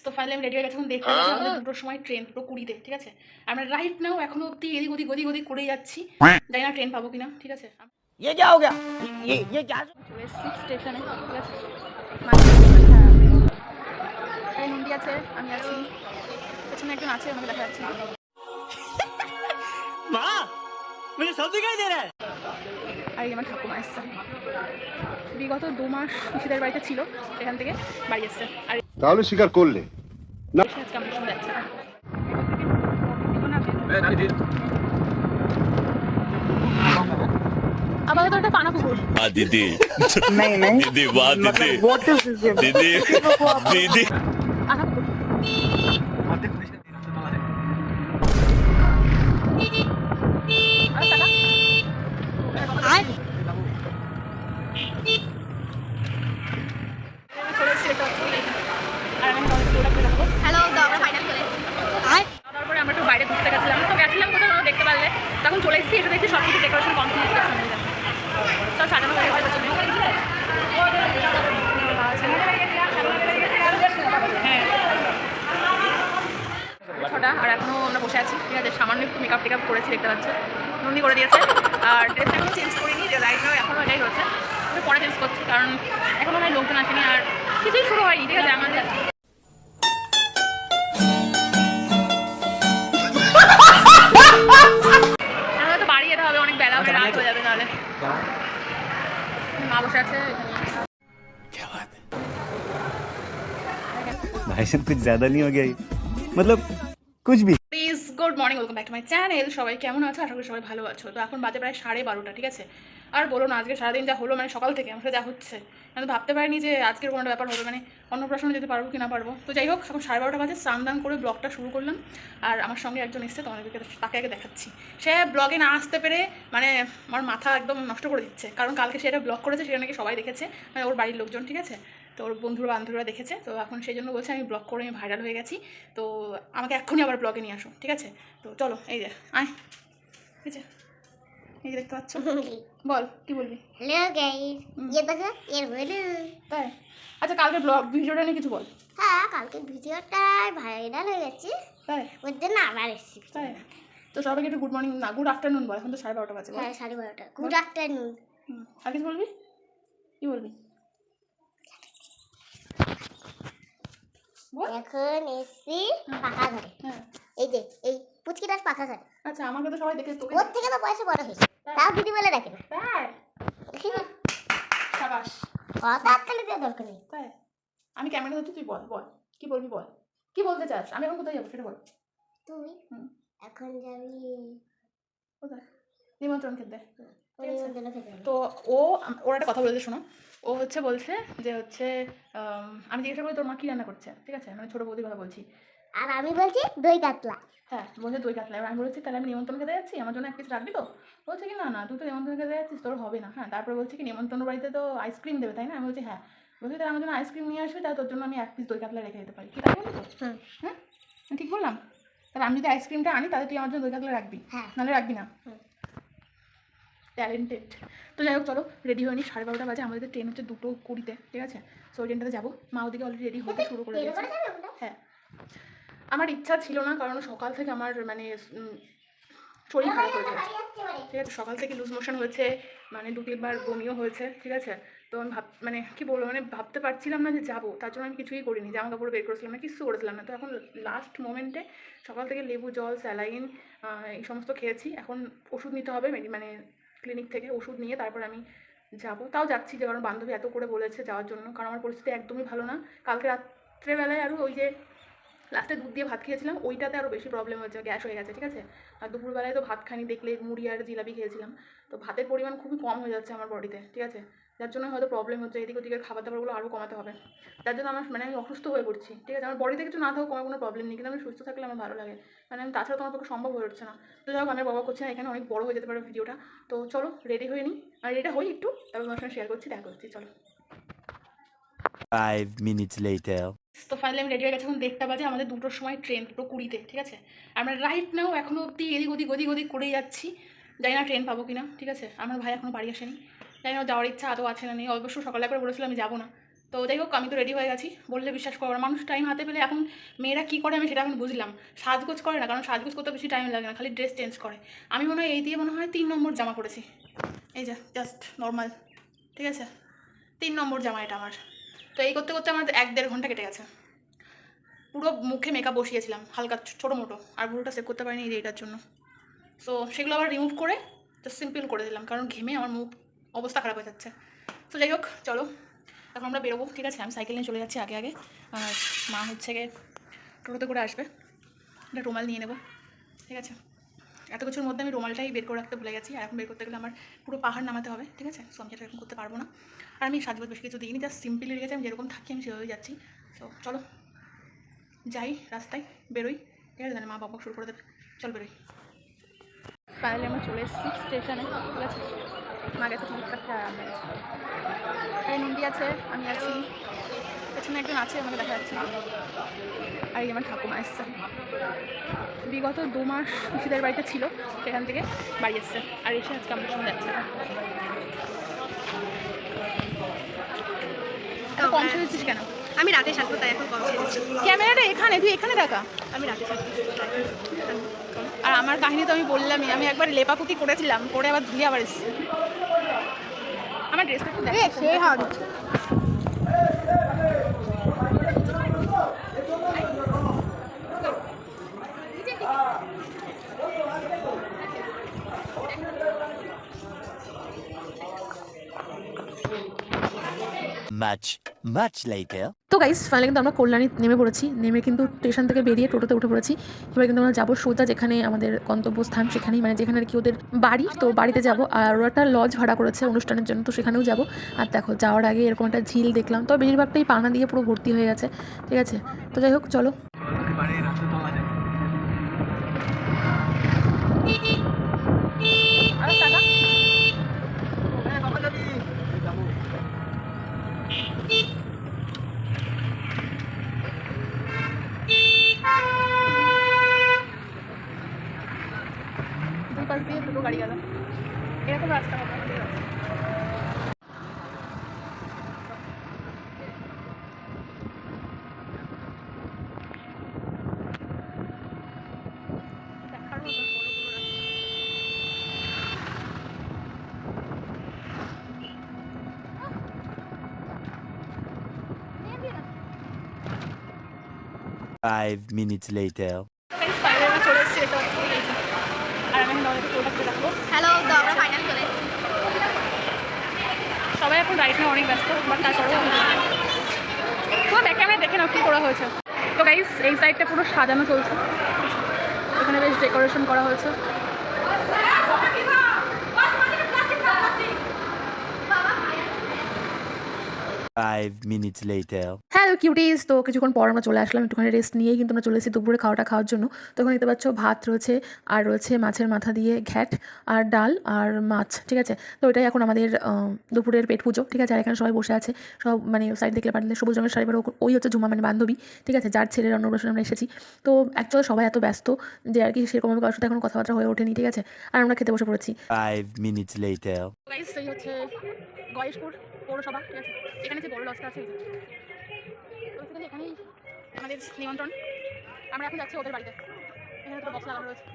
তো ফাইনালি আমি রেডি হয়ে গেছি। এখন দেখতে পাচ্ছি আমাদের দুটোর সময় ট্রেন, 2:20-তে, ঠিক আছে। আমরা রাইট নাও এখনো অব্দি এদিক ওদিক করেই যাচ্ছি, জানি না ট্রেন পাবো কিনা, ঠিক আছে। ये क्या हो गया? ये क्या? চলে এসেছি স্টেশনে, ঠিক আছে। মাঝখানে খারাপ এই নন্দী আছে, আমি আছি, পেছনে একজন আছে, আমাকে দেখা যাচ্ছে না। माँ, मुझे सब दिखाई दे रहा है। আর এই আমার ঠাকুমা এসছে, বিগত 2 মাস পিসিদের বাড়িতে ছিল, সেখান থেকে বাড়ি এসছে। আর তাহলে স্বীকার করলে না? আজকে আমার সঙ্গে যাচ্ছে না। আবার তো একটা পানা পুকুর। दीदी नहीं नहीं दीदी वाह दीदी व्हाट इज दिस? दीदी दीदी আনা পুকুর। আর টাকা? আয়। চলে এসেছি, দেখতে পাচ্ছি। আর আমি তোমাদের পুরোটা করে রাখবো। হ্যালো, আমরা ফাইনাল চলে এসেছি। তারপরে আমরা একটু বাইরে ঘুরতে গেছিলাম, তো গেছিলাম কোথাও তোমরা দেখতে পারলে। তখন চলে এসেছি, এসে দেখছি সব কিছু ডেকোরেশন কমপ্লিট করে সামনে যাচ্ছে, সব সাজানো হয়ে গেছে পেছনে। হ্যাঁ, ছটা, আর এখনও আমরা বসে আছি, ঠিক আছে। সামান্য একটু মেকআপ টেকআপ করেছি, দেখতে পাচ্ছ, নন্দী করে দিয়েছে। আর ড্রেসটা এখনও চেঞ্জ করিনি, যে রাইট নাও এখনও এটাই রয়েছে, একটু পরে চেঞ্জ করছি, কারণ এখনও আমার লোকজন আসেনি আর কিছুই শুরু হয়নি, ঠিক আছে। আমাদের তো বাড়ি যেতে হবে, অনেক বেলা হবে, রাত হয়ে যাবে তাহলে। মা বসে আছে क्या बात है भाई साहब कुछ ज्यादा नहीं हो गया ये? मतलब कुछ भी। Please good morning, welcome back to my channel. সবাই কেমন আছো? আশা করি সবাই ভালো আছো। তো এখন বাজে প্রায় 12:30, ঠিক আছে। আর বলো না, আজকে সারাদিন যা হলো, মানে সকাল থেকে আমার সাথে যা হচ্ছে, আমি তো ভাবতে পারিনি যে আজকের কোনো ব্যাপার হবে, মানে অন্নপ্রাশনে যেতে পারবো কি না পারবো। তো যাই হোক, এখন 12:30 বাজে, স্নান দান করে ব্লগটা শুরু করলাম। আর আমার সঙ্গে একজন এসছে, তোমাদেরকে তাকে আগে দেখাচ্ছি। সে ব্লগে না আসতে পেরে মানে আমার মাথা একদম নষ্ট করে দিচ্ছে, কারণ কালকে সে একটা ব্লগ করেছে, সেটা নাকি সবাই দেখেছে, মানে ওর বাড়ির লোকজন, ঠিক আছে। তো ওর বান্ধবীরা দেখেছে, তো এখন সেই জন্য বলছে আমি ব্লগ করে আমি ভাইরাল হয়ে গেছি, তো আমাকে এক্ষুনি আবার ব্লগে নিয়ে আসো, ঠিক আছে। তো চলো, এই যে আয়, ঠিক আছে, এই যে দেখতে পাচ্ছ। বল, কি বলবি? হ্যালো গাইস, ये देखो ये बोलो। তাই? আচ্ছা, কালকে ব্লগ ভিডিওটা নিয়ে কিছু বল। হ্যাঁ, কালকে ভিডিওটা ভাইরাল হয়ে গেছে, তাই? ওর জন্য আবার এসেছি। তাই? তো সবাইকে একটু গুড মর্নিং না গুড আফটারনুন বল, এখন তো 12:30 বাজে। হ্যাঁ, 12:30। Good afternoon. আর কিছু বলবি? কি বলবি? এখন এসছি পাখা ঘরে। হ্যাঁ, এই যে এই পুচকিটার পাখা ঘরে। আচ্ছা, আমাকে তো সবাই দেখে তোকে ওর থেকে তো বয়সে বড় হয়েছে, তাও দিদি বলে ডাকে না। তাই? শাবাশ। তাৎকালে দেওয়া দরকার নেই। তাই? আমি ক্যামেরা ধরছি, তুই বল বল, কি বলবি বল, কি বলতে চাস? আমি এখন কোথায় যাবো সেটা বল। তুই এখন যাবি কোথায়? নিমন্ত্রণ খেতে। ওই নিমন্ত্রণ খেতে যাবি। তো ওর একটা কথা বলতে শোনো। ও বলছে যে আমি জিজ্ঞাসা করি তোর মা কী রান্না করছে, ঠিক আছে, মানে ছোটো বৌদির কথা বলছি। আর আমি বলছি দই কাতলা। হ্যাঁ, বলছে দই কাতলা। এবার আমি বলেছি তাহলে আমি নিমন্ত্রণ খেতে যাচ্ছি, আমার জন্য 1 পিস রাখবি তো? বলছে কি না না, তুই তো নিমন্ত্রণ খেতে যাচ্ছিস, তোর হবে না। হ্যাঁ, তারপরে বলছে কি নিমন্ত্রণ বাড়িতে তো আইসক্রিম দেবে, তাই না? আমি বলছি হ্যাঁ। বলছি তাহলে আমার জন্য আইসক্রিম নিয়ে আসবি, তাহলে তোর জন্য আমি 1 পিস দই কাতলা রেখে দিতে পারি, কি তাই বলি তো? হ্যাঁ, আমি ঠিক বললাম? তাহলে আমি যদি আইসক্রিমটা আনি, তাহলে তুই আমার জন্য দই কাতলা রাখবি, হ্যাঁ। নাহলে রাখবি না। ট্যালেন্টেড। তো যাই হোক, চলো রেডি হয়ে নি। 12:30 বাজে, আমাদের ট্রেন হচ্ছে 2:20, ঠিক আছে। সো ওই ট্রেনটাতে যাবো। মা ওদিকে অলরেডি রেডি হতে শুরু করে দিয়েছে। হ্যাঁ, আমার ইচ্ছা ছিল না, কারণ সকাল থেকে আমার মানে শরীর খারাপ হয়ে গেছে, ঠিক আছে। সকাল থেকে লুজ মোশন হয়েছে, মানে 2-3 বার বমিও হয়েছে, ঠিক আছে। তো আমি মানে কী বলবো, মানে ভাবতে পারছিলাম না যে যাবো, তার জন্য আমি কিছুই করিনি, জামা কাপড় বের করেছিলাম না, কিছু করেছিলাম না। তো এখন লাস্ট মোমেন্টে সকাল থেকে লেবু জল, স্যালাইন এই সমস্ত খেয়েছি। এখন ওষুধ নিতে হবে, মানে ক্লিনিক থেকে ওষুধ নিয়ে তারপর আমি যাবো। তাও যাচ্ছি, যে কারণ বান্ধবী এত করে বলেছে যাওয়ার জন্য, কারণ আমার পরিস্থিতি একদমই ভালো না। কালকে রাত্রেবেলায় আরও ওই যে লাস্টে দুধ দিয়ে ভাত খেয়েছিলাম, ওইটাতে আরও বেশি প্রবলেম হয়েছে, গ্যাস হয়ে গেছে, ঠিক আছে। আর দুপুরবেলায় তো ভাত খানি, দেখলে মুড়ি আর জিলাপি খেয়েছিলাম, তো ভাতের পরিমাণ খুবই কম হয়ে যাচ্ছে আমার বডিতে, ঠিক আছে। যার জন্য হয়তো প্রবলেম হচ্ছে, এদিক ওদিকের খাবার দাবারগুলো আরও কমাতে হবে। যার জন্য আমার মানে আমি অসুস্থ হয়ে পড়ছি, ঠিক আছে। আমার বডিতে কিছু না থাকুক, আমার কোনো প্রবলেম নেই, কিন্তু আমি সুস্থ থাকলে আমার ভালো লাগে, মানে আমি তাছাড়া তোমার পক্ষে সম্ভব হয়ে উঠছে না। তো যাই হোক, আমি বাবা করছি না, এখানে অনেক বড় হয়ে যেতে পারে ভিডিওটা। তো চলো রেডি হয়ে নিই, আর রেডিটা হই একটু, তারপর তোমার সঙ্গে শেয়ার করছি, দেখা করছি, চলো। 5 minutes later. তো ফাইনালি আমি রেডি হয়ে গেছি। এখন দেখতে বাজে আমাদের 2টোর সময় ট্রেন, 2:20-তে, ঠিক আছে। আমরা রাইট নাও এখনও অব্দি এদিক ওদিক করেই যাচ্ছি, জানি না ট্রেন পাবো কিনা, ঠিক আছে। আমার ভাই এখনও বাড়ি আসেনি, জানি না যাওয়ার ইচ্ছা আদৌ আছে না নেই। অবশ্য সকালে একবার বলেছিলাম আমি যাবো না, তো যাই হোক আমি তো রেডি হয়ে গেছি, বললে বিশ্বাস করবো না, মানুষ টাইম হাতে পেলে এখন মেয়েরা কী করে আমি সেটা এখন বুঝলাম। সাজগোজ করে না, কারণ সাজগোজ করতে বেশি টাইম লাগে না, খালি ড্রেস চেঞ্জ করে। আমি মনে হয় এই দিয়ে মনে হয় 3 নম্বর জামা পরেছি, এই যে জাস্ট নর্মাল, ঠিক আছে 3 নম্বর জামা এটা আমার। তো এই করতে করতে আমার 1-1.5 ঘন্টা কেটে গেছে। পুরো মুখে মেকআপ বসিয়েছিলাম হালকা ছোটো মোটো, আর পুরোটা সেভ করতে পারিনি এই এটার জন্য। সো সেগুলো আবার রিমুভ করে জাস্ট সিম্পল করে দিলাম, কারণ ঘেমে আমার মুখ অবস্থা খারাপ হয়ে যাচ্ছে। তো যাই হোক চলো এখন আমরা বেরোবো, ঠিক আছে। আমি সাইকেল নিয়ে চলে যাচ্ছি আগে আগে, আর মা হচ্ছে গিয়ে টোটোতে করে আসবে। একটা রুমাল নিয়ে নেবো, ঠিক আছে। এত কিছুর মধ্যে আমি রুমালটাই বের করে রাখতে ভুলে গেছি, আর এখন বের করতে গেলে আমার পুরো পাহাড় নামাতে হবে, ঠিক আছে। সো আমি সেটা এরকম করতে পারবো না। আর আমি সাজগোজ বেশি কিছু দিইনি, জাস্ট সিম্পলি রেখেছি, আমি যেরকম থাকি আমি সেভাবেই যাচ্ছি। সো চলো যাই, রাস্তায় বেরোই, ঠিক আছে। মা বাবা শুরু করে দেবে, চল বেরোই। ফাইনালি আমরা চলে এসেছি স্টেশনে, ঠিক আছে। মা গেছে টিকিট কাটতে, আর আমরা গেছি। এই নন্দী আছে, আমি আছি, পেছনে একজন আছে আমাকে দেখা যাচ্ছে, আর এই আমার ঠাকুমা এসছে। বিগত 2 মাস পিসিদের বাড়িতে ছিল, সেখান থেকে বাড়ি এসছে, আর এসে আজকে আমার সঙ্গে যাচ্ছে। কম সেজেছিস কেন? আমি রাতে সাজবো, তাই এখন কম সেজেছি। ক্যামেরাটা এখানে, তুই এখানে রাখা। আমি রাতে সাজবো। আর আমার কাহিনী তো আমি বললামই, আমি একবার লেপাপুতি করেছিলাম, করে আবার ধুয়ে আবার এসেছি। আমার ড্রেসটা একটু দেখ, সেই হাওয়া দিচ্ছে। Much later. তো গাইস ফাইনালি কিন্তু আমরা কল্যাণী নেমে পড়েছি, নেমে কিন্তু স্টেশন থেকে বেরিয়ে টোটোতে উঠে পড়েছি। এবার কিন্তু আমরা যাবো সোজা যেখানে আমাদের গন্তব্যস্থান, সেখানেই, মানে যেখানে আর কি ওদের বাড়ি, তো বাড়িতে যাব। আর ওরা একটা লজ ভাড়া করেছে অনুষ্ঠানের জন্য, তো সেখানেও যাব। আর দেখো যাওয়ার আগে এরকম একটা ঝিল দেখলাম, তো বেশিরভাগটাই পানা দিয়ে পুরো ভর্তি হয়ে গেছে, ঠিক আছে। তো যাই হোক চলো। দুই পাশ দিয়ে দুটো গাড়ি গেল, এরকম রাস্তা হবে, ঠিক আছে। দেখার মতো বড় বড় রাস্তা। 5 minutes later. ফাইনালি আমরা চলে এসেছি, এটা হচ্ছে এই যে। আর আমি এখন আমাদের প্রোডাক্টে রাখবো। হ্যালো, তো আমরা ফাইনাল চলে এসেছি। সবাই এখন রাইড নিয়ে অনেক ব্যস্ত, বাট তারপরেও পুরো দেখে আমরা দেখে নাও কী করা হয়েছে। তো গাইস এই সাইডটা পুরো সাজানো চলছে, এখানে বেশ ডেকোরেশন করা হয়েছে। 5 minutes later. হ্যালো কিউটিস, তো কিছুক্ষণ পর আমরা চলে আসলাম, একটুখানি রেস্ট নিয়েই কিন্তু আমরা চলে এসেছি দুপুরে খাওয়াটা খাওয়ার জন্য। তখন দেখতে পাচ্ছ ভাত রয়েছে, আর রয়েছে মাছের মাথা দিয়ে ঘ্যাট, আর ডাল, আর মাছ, ঠিক আছে। তো এটাই এখন আমাদের দুপুরের পেট পুজো, ঠিক আছে। আর এখানে সবাই বসে আছে, সব মানে সাইড দেখলে পারলে সবুজ রঙের শাড়ি পরে, ওই হচ্ছে ঝুমা, মানে বান্ধবী, ঠিক আছে, যার ছেলের অন্নপ্রাশনে আমরা এসেছি। তো অ্যাকচুয়ালি সবাই এত ব্যস্ত যে আর কি সেরকমভাবে কারোর সাথে এখন কথাবার্তা হয়ে ওঠেনি, ঠিক আছে। আর আমরা খেতে বসে পড়েছি। 5 minutes later. গাইস এই হচ্ছে গয়েশপুর পৌরসভা, ঠিক আছে। এখানে যে বড় লজটা আছে, এই যে বেসিক্যালি এখানেই আমাদের নিমন্ত্রণ। আমরা এখন যাচ্ছি ওদের বাড়িতে, এখানে তো বক্স লাগানো রয়েছে।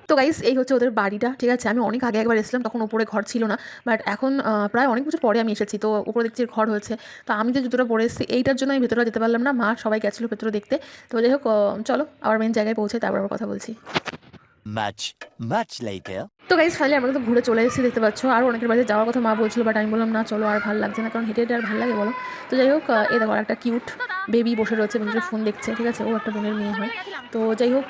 তো গাইস এই হচ্ছে ওদের বাড়িটা, ঠিক আছে। আমি অনেক আগে একবার এসেছিলাম, তখন উপরে ঘর ছিল না, বাট এখন প্রায় অনেক বছর পরে আমি এসেছি, তো উপরে দেখছি ঘর হয়েছে। তো আমি যে জুতোটা পরে এসেছি এইটার জন্য আমি ভেতরে যেতে পারলাম না, মা সবাই গেছিলো ভেতরে দেখতে। তো যাই হোক চলো আবার মেন জায়গায় পৌঁছে তারপর আবার কথা বলছি। Much later. তো গাইস ফাইনালি আমরা কিন্তু ঘুরে চলে এসেছি, দেখতে পাচ্ছ। আরও অনেকের বাড়িতে যাওয়ার কথা মা বলছিল, বাট আমি বললাম না চলো, আর ভালো লাগছে না, কারণ হেঁটে হেঁটে আর ভালো লাগে বলো। তো যাই হোক এই দেখো একটা কিউট বেবি বসে রয়েছে, বন্ধুরা ফোন দেখছে, ঠিক আছে। ও একটা বোনের মেয়ে হয়। তো যাই হোক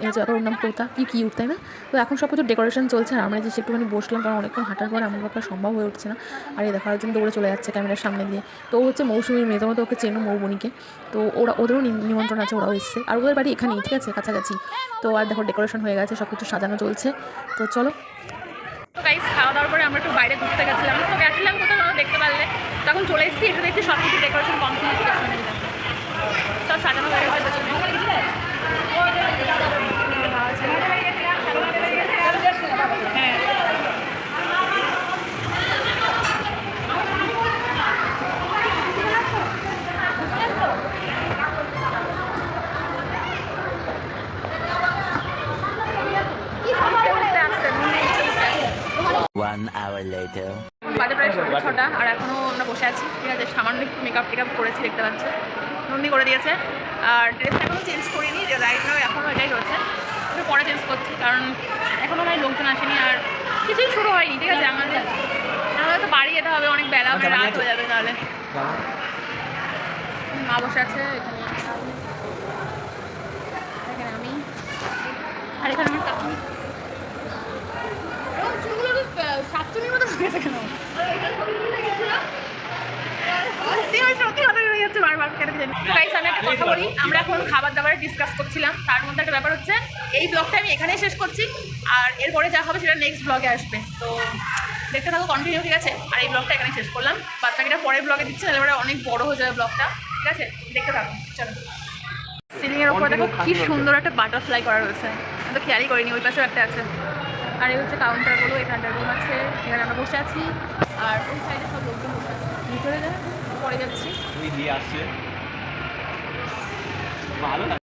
এই হচ্ছে ব্যাপার, ওর নাম তোতা, কি কিউট তাই না। তো এখন সব কিছু ডেকোরেশন চলছে, আর আমরা যে একটুখানি বসলাম, কারণ অনেকক্ষণ হাঁটার পর এমন ব্যাপার সম্ভব হয়ে উঠছে না। আর এই দেখো একজন দৌড়ে চলে যাচ্ছে ক্যামেরার সামনে দিয়ে। তো ও হচ্ছে মৌসুমীর মেয়ে, তোমরা তো ওকে চেনো, মৌবনীকে। তো ওদেরও নিমন্ত্রণ আছে, ওরাও এসছে, আর ওদের বাড়ি এখানেই, ঠিক আছে, কাছাকাছি। তো আর দেখো ডেকোরেশন হয়ে গেছে, সব কিছু সাজানো চলছে। তো চলো। তো গাইস খাওয়া দাওয়ার পরে আমরা একটু বাইরে ঘুরতে গেছিলাম, তো গেছিলাম কোথাও দেখতে পারলে, তখন চলে এসেছি, এসে দেখছি সব কিছু ডেকোরেশন কমপ্লিট, সব সাজানো হয়ে গেছে পেছনে। হ্যাঁ 1 hour later. বাজে প্রায় 6:30 আর এখনও আমরা বসে আছি, ঠিক আছে। সামান্য একটু মেকআপ টেকআপ করেছি, দেখতে পাচ্ছ নন্দি করে দিয়েছে। আর ড্রেসটা এখনও চেঞ্জ করিনি, যে রাইট নাও এখনও এটাই রয়েছে, একটু পরে চেঞ্জ করছি কারণ এখনও আমার লোকজন আসেনি আর কিছুই শুরু হয়নি, ঠিক আছে। আমাদের তো বাড়ি যেতে হবে, অনেক বেলা হবে, রাত হয়ে যাবে তাহলে। মা বসে আছে এখানে, এখানে আমি, আর এখানে আমার কাকুনি। চুলগুলো সাতচুনির মতো হয়ে গেছে কেন? আমি একটা কথা বলি, আমরা এখন খাবার দাবারে ডিসকাস করছিলাম, তার মধ্যে একটা ব্যাপার হচ্ছে এই ব্লগটা আমি এখানেই শেষ করছি, আর এরপরে যা হবে সেটা নেক্সট ব্লগে আসবে, তো দেখতে থাকো কন্টিনিউ, ঠিক আছে। আর এই ব্লগটা এখানেই শেষ করলাম, বাচ্চাকে পরের ব্লগে দিচ্ছি, তাহলে অনেক বড় হয়ে যাবে ব্লগটা, ঠিক আছে। দেখতে থাকো, চলো। সিলিংয়ের ওপর দেখো কি সুন্দর একটা বাটারফ্লাই করা রয়েছে, আমি তো খেয়ালই করিনি, ওই পাশেও একটা আছে। আর এই হচ্ছে কাউন্টারগুলো, এখানটা রুম আছে, এখানে আমরা বসে আছি, আর ওই সাইডে সব লোকজন বসে আছে। ভিতরে পরে যাচ্ছি। ভালো